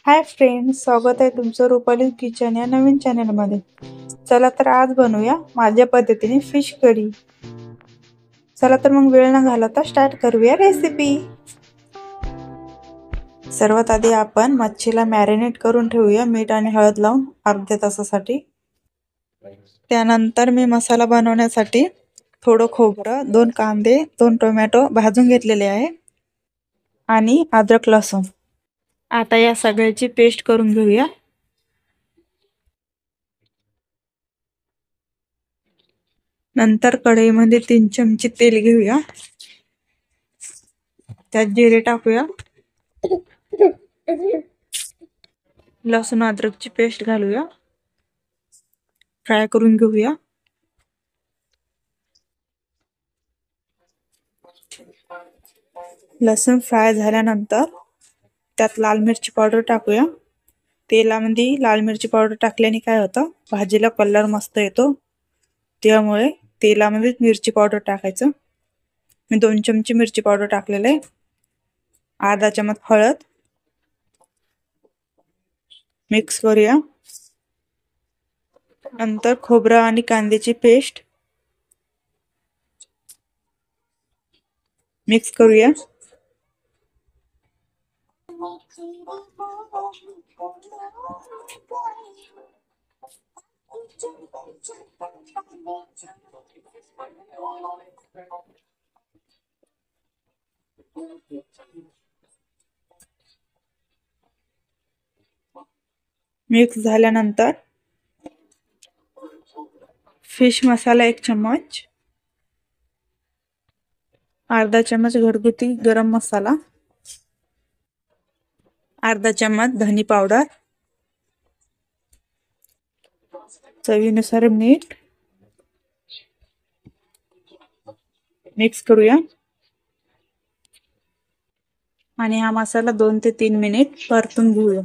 Hi friends, स्वागत आहे तुमचं रुपाली किचन या नवीन चॅनलमध्ये। चला तर आज बनवूया माझ्या पद्धतीने फिश करी। चला तर मग वेळ न घालवता स्टार्ट करूया रेसिपी। सर्वात आधी आपण मच्छीला मॅरिनेट करून ठेवूया मीठ आणि हळद लावून अर्ध्या तासासाठी। त्यानंतर मी मसाला बनवण्यासाठी थोडं खोबरं, 2 कांदे, 2 टोमॅटो भाजून घेतलेले आहे आणि अद्रक लसूण। आता या सगळ्याची पेस्ट करून घेऊया। नंतर कढईमध्ये 3 चमचे तेल घेऊया, त्यात जिरे टाकूया, लसूण अद्रकची पेस्ट घालूया, फ्राय करून घेऊया। लसूण फ्राय झाल्यानंतर त्यात लाल मिरची पावडर टाकूया। तेलामध्ये लाल मिरची पावडर टाकल्याने काय होतं, भाजीला कलर मस्त येतो, त्यामुळे तेलामध्ये मिरची पावडर टाकायचं। मी 2 चमचे मिरची पावडर टाकलेले आहे, अर्धा चमच हळद मिक्स करूया। नंतर खोबरं आणि कांद्याची पेस्ट मिक्स करूया। मिक्स झाल्यानंतर फिश मसाला 1 चम्मच, अर्धा चम्मच घरगुती गरम मसाला, अर्धा चम्मच धनी पावडर, चवीनुसार मीठ मिक्स करूया आणि हा मसाला 2 ते 3 मिनिट परतून घेऊया।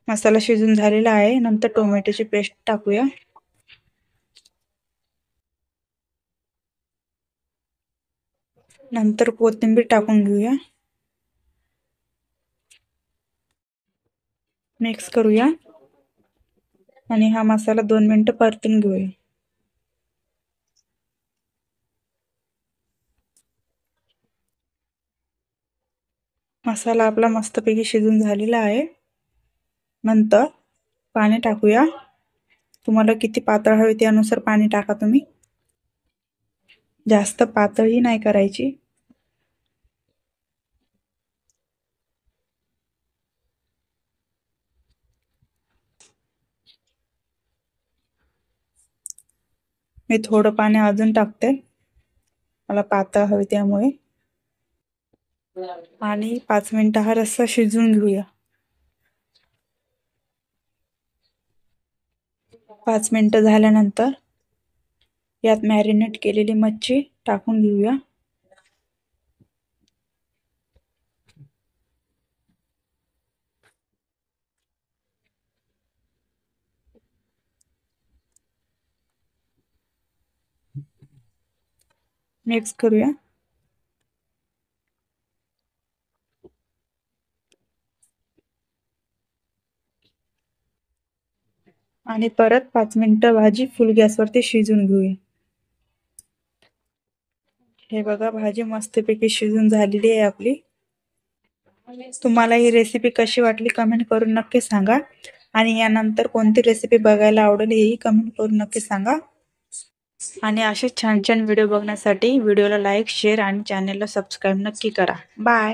मसाला शिजून झालेला आहे। नंतर टोमॅटोची पेस्ट टाकूया, नंतर कोथिंबीर टाकून घेऊया, मिक्स करूया आणि हा मसाला 2 मिनिटं परतून घेऊया। मसाला आपला मस्तपैकी शिजून झालेला आहे। नंतर पाणी टाकूया, तुम्हाला किती पातळ हवे त्यानुसार पाणी टाका तुम्ही, जास्त पातळही नाही करायची। मी थोडं पाणी अजून टाकते, मला पातळ हवे त्यामुळे। आणि 5 मिनिटं हा रस्सा शिजवून घेऊया। 5 मिनिटं झाल्यानंतर यात मॅरिनेट केलेली मच्छी टाकून घेऊया। मिक्स करूया आणि परत 5 मिनिटं भाजी फुल गॅसवरती शिजवून घेऊया। हे बघा, भाजी मस्तपैकी शिजून झालेली आहे आपली। तुम्हाला ही रेसिपी कशी वाटली कमेंट करून नक्की सांगा आणि यानंतर कोणती रेसिपी बघायला आवडेल हेही कमेंट करून नक्की सांगा। आणि असे छान छान व्हिडिओ बघण्यासाठी व्हिडिओला लाईक, शेअर आणि चॅनलला सबस्क्राईब नक्की करा। बाय।